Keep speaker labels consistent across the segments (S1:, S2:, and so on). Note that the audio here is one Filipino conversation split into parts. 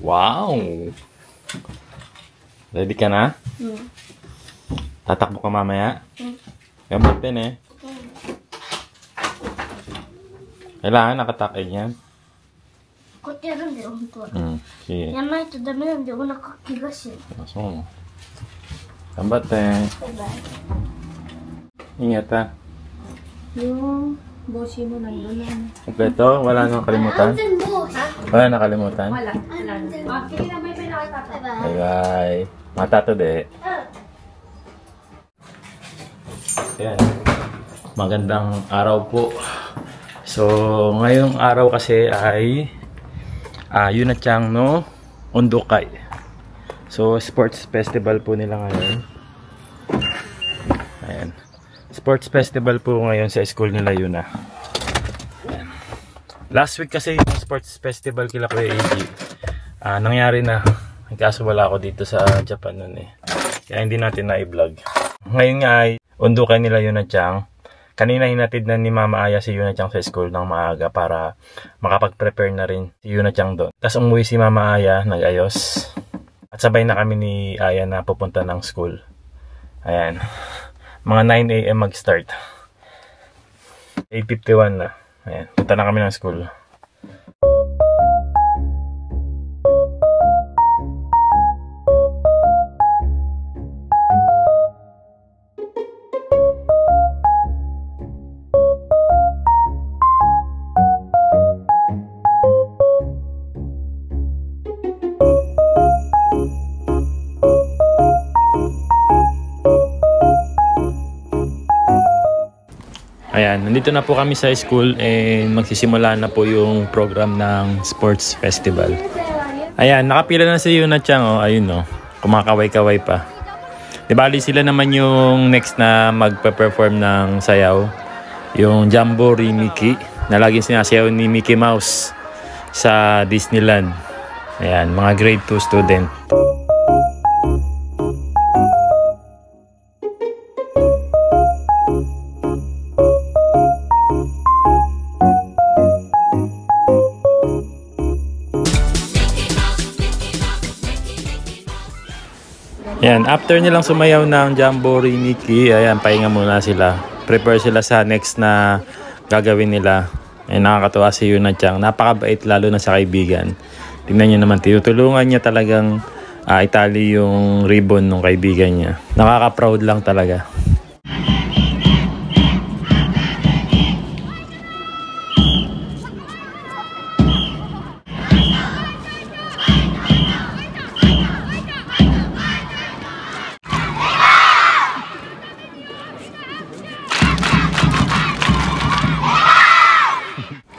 S1: Wow! Ready ka na? Tatakbo ka mamaya? Gamot din eh. Kailangan nakatakay yan.
S2: こうやってやるんだよ、本当は。
S1: Sige.
S2: やらないとダメなんでお腹怪我しちゃう。
S1: So, gambat eh.
S2: バイバイ。
S1: Ingat ha.
S2: Yung boshi mo nandun na.
S1: Kompleto? Wala nang kalimutan? Wala nang kalimutan?
S2: Wala. Wala. Sige na, bye-bye na kayo, tata.
S1: Bye bye. Mata to de. Ayan. Magandang araw po. So, ngayong araw kasi ay Yunachang no Undokai. So, sports festival po nila ngayon. Ayan. Sports festival po ngayon sa school nila Yuna. Ayan. Last week kasi yung sports festival kila Kuya AG. Nangyari na. Kaso wala ako dito sa Japan nun eh. Kaya hindi natin na-i-vlog. Ngayon nga ay Undokai nila Yunachang. Kanina hinatid na ni Mama Aya si Yunachang sa school ng maaga para makapag-prepare na rin si Yunachang doon. Tapos umuwi si Mama Aya, nag-ayos. At sabay na kami ni Aya na pupunta ng school. Ayan. Mga 9 AM mag-start. 8:51 na. Ayan. Punta na kami ng school. Ayan, nandito na po kami sa school and magsisimula na po yung program ng sports festival. Ayan, nakapila na si Yunachang, oh, ayun oh, kumakaway-kaway pa. Di bali sila naman yung next na magpa-perform ng sayaw, yung Jamboree Mickey, na laging sinasayaw ni Mickey Mouse sa Disneyland. Ayan, mga grade 2 student. Ayan, after nilang sumayaw ng Jamboree Mickey, ayan, pahinga muna sila. Prepare sila sa next na gagawin nila. Ayan, nakakatuwa si Yunachang. Napakabait lalo na sa kaibigan. Tingnan nyo naman, tinutulungan niya talagang itali yung ribbon ng kaibigan niya. Nakaka-proud lang talaga.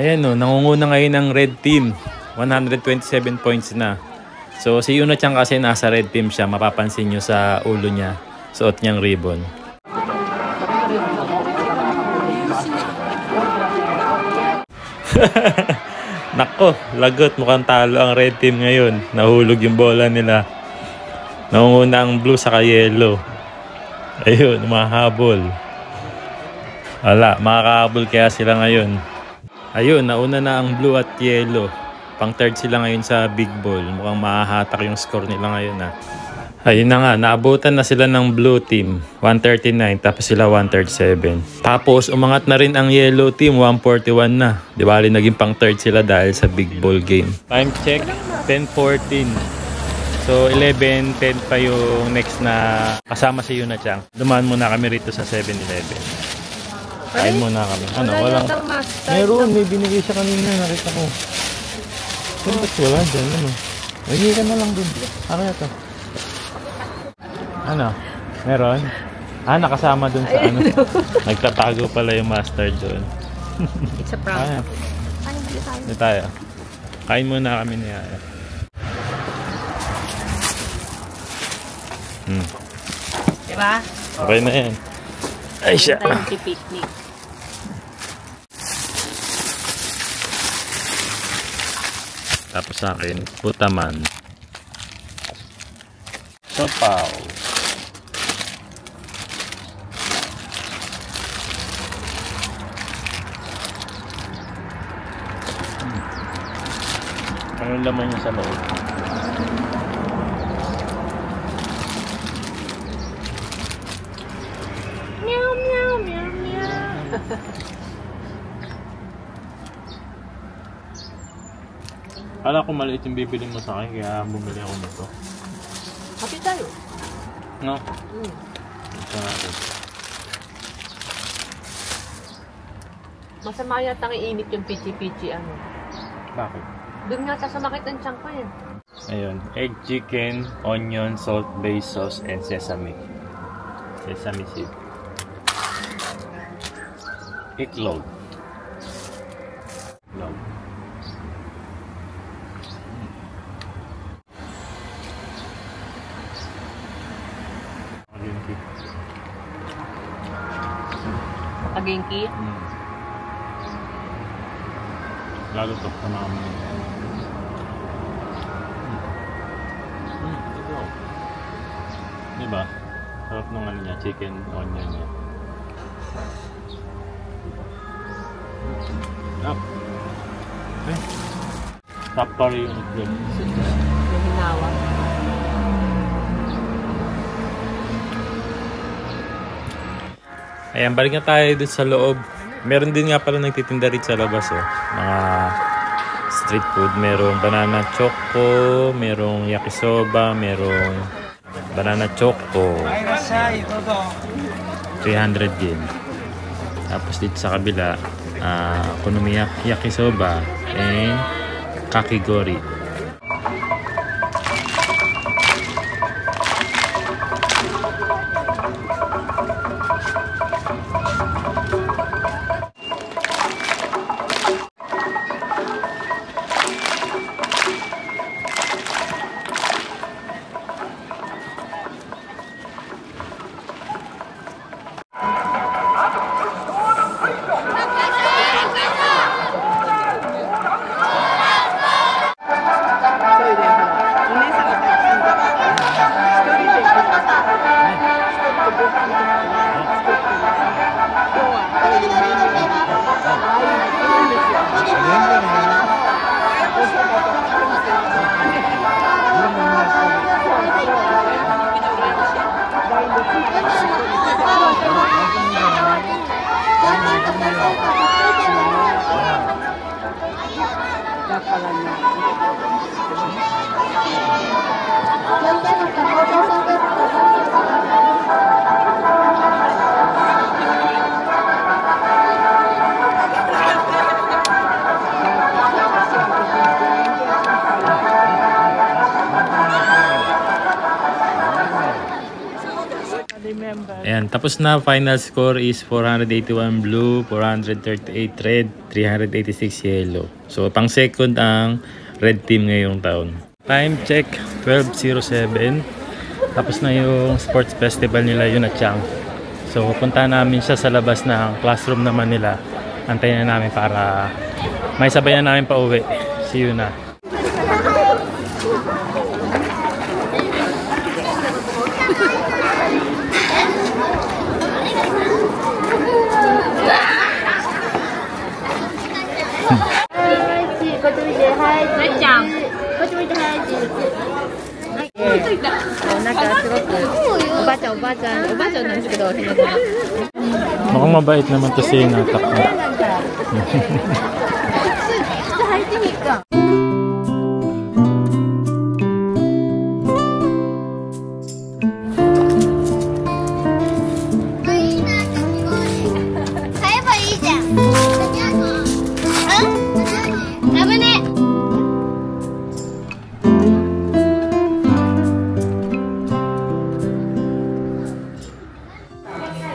S1: Ayan o, nangunguna ngayon ng red team. 127 points na. So si Yunachang kasi nasa red team siya. Mapapansin nyo sa ulo niya. Suot niyang ribbon. Nako, lagot. Mukhang talo ang red team ngayon. Nahulog yung bola nila. Nangunguna ang blue saka yellow. Ayun, mahabol. Wala, makakahabol kaya sila ngayon. Ayun, nauna na ang blue at yellow. Pang third sila ngayon sa big ball. Mukhang mahahatak yung score nila ngayon ha. Ayun na nga, naabutan na sila ng blue team. 139, tapos sila 137. Tapos umangat na rin ang yellow team, 141 na. Di ba, naging pang third sila dahil sa big ball game. Time check, 10:14. So 11:10 pa yung next na kasama si Yunachang. Dumaan muna kami rito sa 7-Eleven. Kain muna kami. Ano, walang... Meron, may binigay siya kanina. Nakita ko. Pero ba't wala dyan? Ano? Magiging ka na lang dun. Ano ito? Ano? Meron? Nakasama dun sa ano. Nagtatago pala yung master dun.
S2: It's a prank.
S1: Hindi tayo. Kain muna kami niya.
S2: Diba?
S1: Okay na yan. Ay siya.
S2: Picnic.
S1: Tapos sa akin, putaman. Sopaw. Anong laman niya sa loob? Kala ko maliit yung bibili mo sa akin, kaya bumili ako nito.
S2: Happy tayo.
S1: No?
S2: Mm.
S1: Ito natin.
S2: Masama yata ang iinit yung pichi-pichi ano.
S1: Bakit?
S2: Doon nga sa makit ng tiyan ko yan.
S1: Ayun, egg chicken, onion, salt, base sauce, and sesame. Sesame seed. Itlog. Itlog.
S2: Pagingki.
S1: Lalo to, tama mo. Ito. Diba? Sarap nung ano niya, chicken, onion niya. Sarap. Okay. Sarap pa rin yung itlog.
S2: Yung hinawa.
S1: Ayan, balik na tayo dun sa loob. Meron din nga pala nagtitinda rin sa labas, oh. Mga street food. Merong banana choco, merong yakisoba, merong banana choco. 300 yen. Tapos dito sa kabila, okonomiyaki yakisoba and kakigori. Ayan, tapos na. Final score is 481 blue, 438 red, 386 yellow. So, pang second ang red team ngayong taon. Time check, 12:07. Tapos na yung sports festival nila yun at Chang. So, punta namin siya sa labas ng classroom naman nila. Antayin na namin para may sabayan namin pa uwi. See you na. Mukhang mabait naman to si Natak.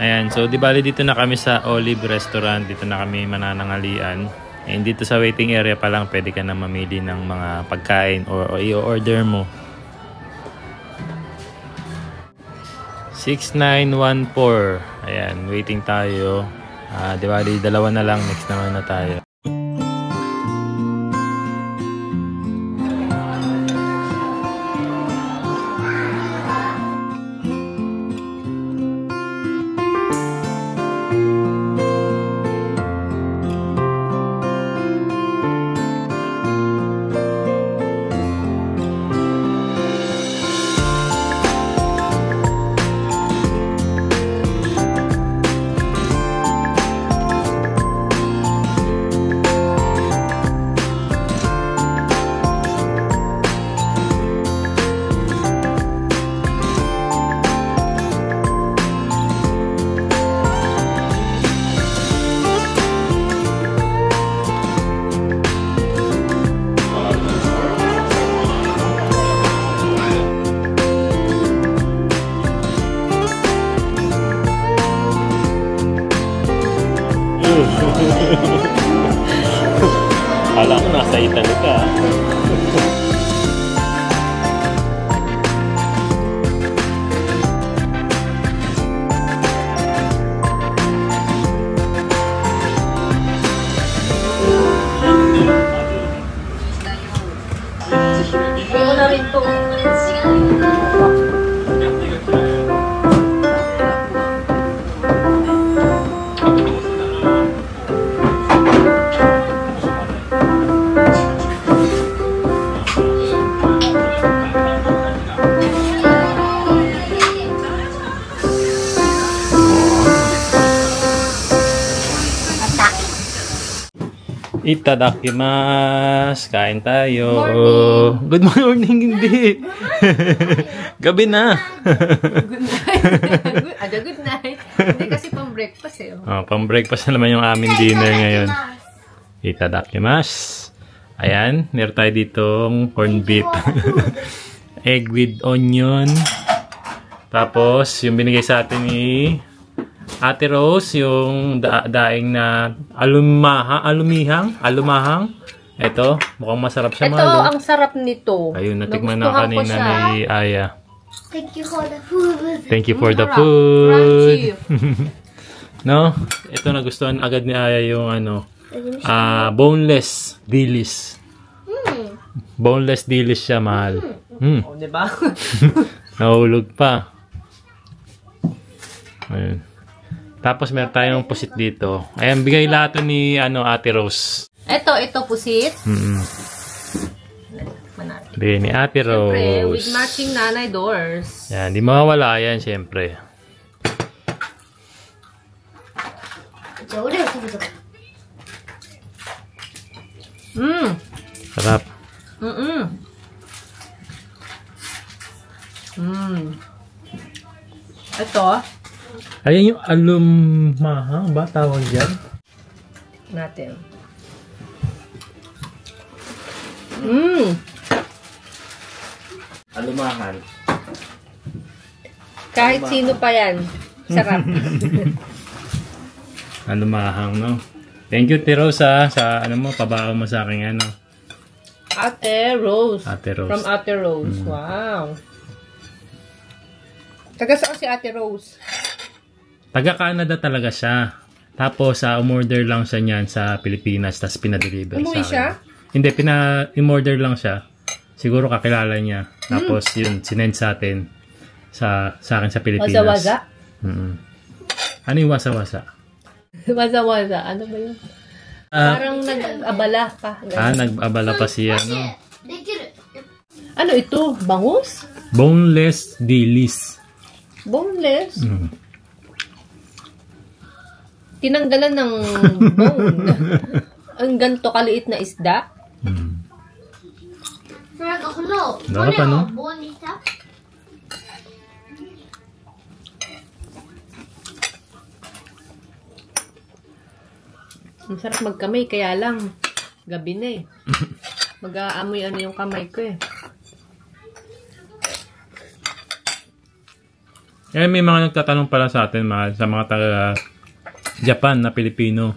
S1: Ayan, so di bali dito na kami sa Olive Restaurant. Dito na kami mananangalian. And dito sa waiting area pa lang pwede ka na mamili ng mga pagkain o i-order mo. 6914. Ayan, waiting tayo. Di bali dalawa na lang, next naman na tayo. Kala ko nasa Italy ka.
S2: Ako na rin to.
S1: Itadakimasu. Kain tayo.
S2: Morning.
S1: Good morning, hindi. Gabi na.
S2: Good night. Good night. Hindi kasi pang breakfast eh.
S1: Oh, pang breakfast na naman yung aming dinner ngayon. Itadakimasu. Ayan, meron tayo ditong corned beef. Egg with onion. Tapos, yung binigay sa atin ni Ate Rose, yung daing na alumahang. Ito, mukhang masarap siya.
S2: Ito, ang sarap nito.
S1: Ayun, natikman na kanina ni Aya.
S3: Thank you for the food.
S1: Thank you for the
S2: Sarap.
S1: food.
S2: Crunchy.
S1: No? Ito, nagustuhan agad ni Aya yung boneless dilis. Boneless dilis siya, mahal.
S2: Oh, diba?
S1: Nahulog pa. Ayun. Tapos meron tayong pusit dito. Ayan, bigay lahat to ni Ate Rose.
S2: Ito pusit.
S1: Bigay ni Ate Rose.
S2: Siyempre, with matching nanay doors.
S1: Yan, di mawawala yan, siyempre. Sarap.
S2: Ito.
S1: Ayan yung alumahang ba tawag dyan?
S2: Natin.
S1: Alumahan.
S2: Kahit sino pa yan. Sarap.
S1: Alumahang, no? Thank you, Ate Rose, sa pabaon mo sa akin,
S2: Ate Rose.
S1: Ate Rose.
S2: From Ate Rose. Wow. Taga saan si Ate Rose?
S1: Taga Canada talaga siya. Tapos, umorder lang siya niyan sa Pilipinas, tapos pinadeliver sa akin.
S2: Umuwi siya?
S1: Hindi, in-order lang siya. Siguro kakilala niya. Tapos, yun, sinend sa atin. Sa akin sa Pilipinas.
S2: Waza-waza?
S1: Ano yung wasa-wasa?
S2: Waza-waza. Ano ba yun? Parang nag-abala pa.
S1: Nag-abala pa siya, no?
S2: Ano ito? Bangus?
S1: Boneless dilis.
S2: Boneless? Tinanggalan ng bone. Ang ganito kaliit na isda.
S1: Dapat ano?
S2: Masarap magkamay, kaya lang gabi na eh. Mag-aamoy yung kamay ko eh.
S1: May mga nagtatanong pala sa atin, sa mga taga Japan na Pilipino.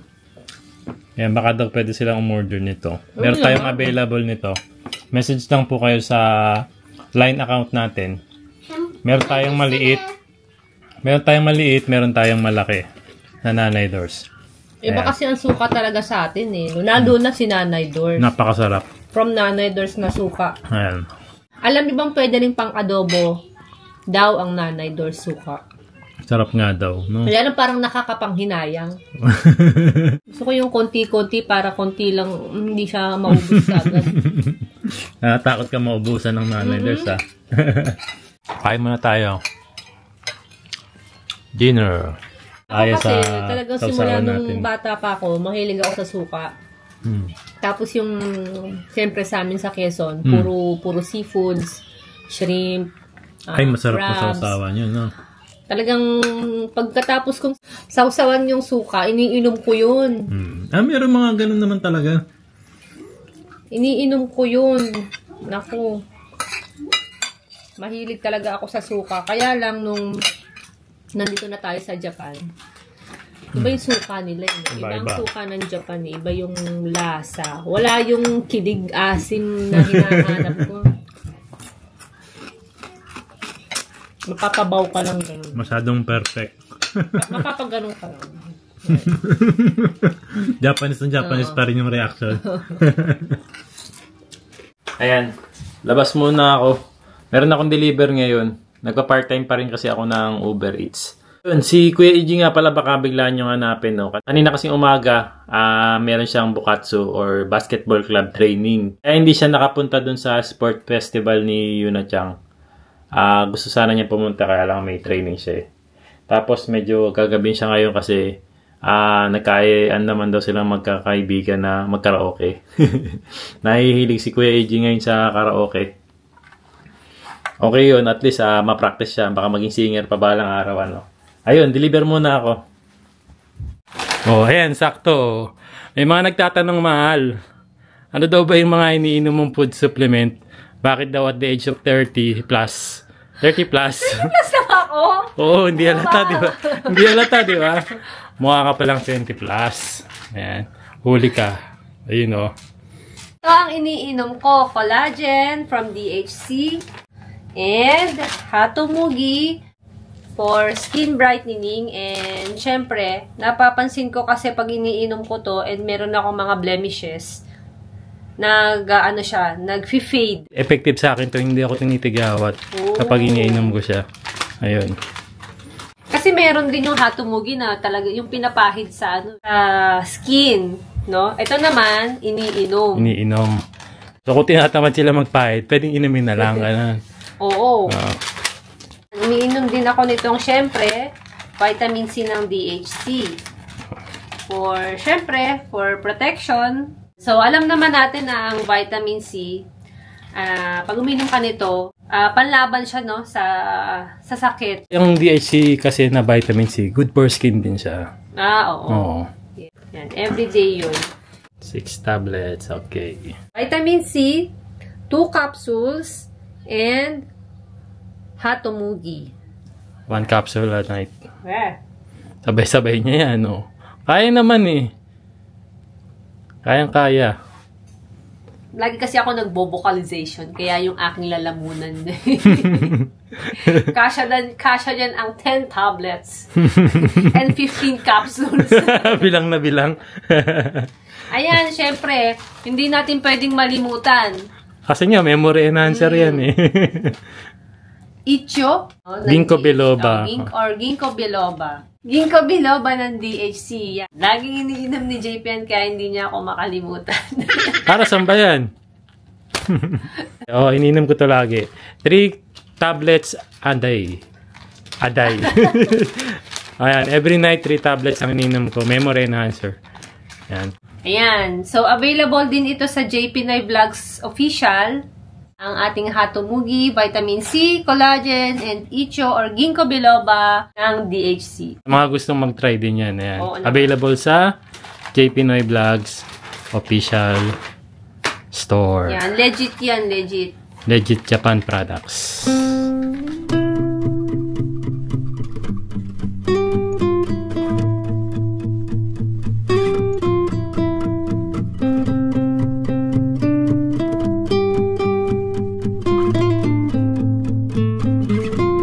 S1: Ayan, baka daw pwede silang umorder nito. Meron tayong available nito. Message lang po kayo sa line account natin. Meron tayong maliit. Meron tayong malaki na nanay doors.
S2: Iba kasi ang suka talaga sa atin eh. Nando na si Nanay Doors.
S1: Napakasarap.
S2: From Nanay Doors na suka.
S1: Ayan.
S2: Alam niyo bang pwede rin pang adobo daw ang Nanay Doors suka?
S1: Sarap nga daw, no?
S2: Kaya lang parang nakakapanghinayang. Gusto ko yung konti-konti para konti lang hindi siya maubos agad.
S1: Natatakot ka maubusan ng nanay doors, ha? Kain muna tayo. Dinner.
S2: Ako kasi talagang simula nung bata pa ako, mahilig ako sa suka. Tapos yung, siyempre sa amin sa Quezon, puro seafoods, shrimp,
S1: ay, masarap na
S2: crabs.
S1: sausawan yun, no?
S2: Talagang pagkatapos kong sausawan yung suka, iniinom ko yun.
S1: Meron mga ganun naman talaga.
S2: Iniinom ko yun. Naku. Mahilig talaga ako sa suka. Kaya lang nung nandito na tayo sa Japan, Iba yung suka nila. Iba ang
S1: Iba.
S2: suka ng Japan. Iba yung lasa. Wala yung kilig asim na hinahanap ko. Mapapabaw ka lang ganun.
S1: Masyadong perfect.
S2: Mapapaganon ka lang.
S1: Japanese pa rin yung reaction. Ayan. Labas muna ako. Meron akong deliver ngayon. Nagpa-part-time pa rin kasi ako ng Uber Eats. Yun, si Kuya Iggy nga pala baka biglaan nyo hanapin. No? Kanina kasing umaga, meron siyang bukatsu or basketball club training. Kaya hindi siya nakapunta dun sa sport festival ni Yuna-chan. Gusto sana niya pumunta kaya lang may training siya. Tapos medyo gagabin siya ngayon kasi nagkayaan naman daw silang magkakaibigan na magkaraoke. Nahihilig si Kuya Iggy ngayon sa karaoke. Okay yun, at least ma-practice siya. Baka maging singer pa balang araw. Ano. Ayun, deliver muna ako. Oh, ayan, sakto. May mga nagtatanong, mahal. Ano daw ba yung mga iniinom mong food supplement? Bakit daw at the age of 30 plus? 30 plus?
S2: Plus na ako?
S1: Oo, hindi halata, di ba? Hindi halata, di ba? Mukha ka palang 20 plus. Ayan, huli ka. Ayun, oh.
S2: Ito ang iniinom ko. Collagen from DHC. And Hatomugi for skin brightening. And syempre, napapansin ko kasi pag iniinom ko to and meron akong mga blemishes, nag-fade.
S1: Effective sa akin to, hindi ako tinitigawat kapag iniinom ko siya. Ayun.
S2: Kasi meron din yung Hatomugi na talaga yung pinapahid sa skin, no? Ito naman iniinom.
S1: Iniinom. So kung tinatamad sila magpahid, pwedeng inumin na lang.
S2: Oo. Umiinom din ako nitong, syempre, vitamin C ng DHC. For protection. So, alam naman natin na ang vitamin C, pag uminom ka nito, panlaban siya, no, sa sakit.
S1: Yung DHC kasi na vitamin C, good for skin din siya.
S2: Oo. Yan, everyday yun.
S1: 6 tablets, okay.
S2: Vitamin C, 2 capsules, and Hatomugi.
S1: 1 capsule at night.
S2: Sabay-sabay
S1: niya yan, no? Kaya naman eh. Kayang-kaya.
S2: Lagi kasi ako nagbo-vocalization, kaya yung aking lalamunan. Kasya dyan ang 10 tablets and 15 capsules.
S1: Bilang na bilang.
S2: Ayan, syempre, hindi natin pwedeng malimutan.
S1: Kasi nga, memory enhancer yan eh.
S2: Icho.
S1: Ginkgo biloba.
S2: Ginkgo biloba. Ginkgo biloba ng DHC. Yan. Laging iniinom ni JP yan kaya hindi niya ako makalimutan.
S1: Para saan ba yan? Iniinom ko to lagi. 3 tablets a day. Ayan, every night 3 tablets ang iniinom ko. Memory enhancer. Ayan.
S2: So, available din ito sa JP Noy Vlogs Official. Ang ating Hatomugi, vitamin C, collagen, and Icho or Ginkgo biloba ng DHC.
S1: Mga gustong mag-try din yan. Ayan. Available sa JP Noy Vlogs Official Store.
S2: Yan, legit yan, legit.
S1: Legit Japan products.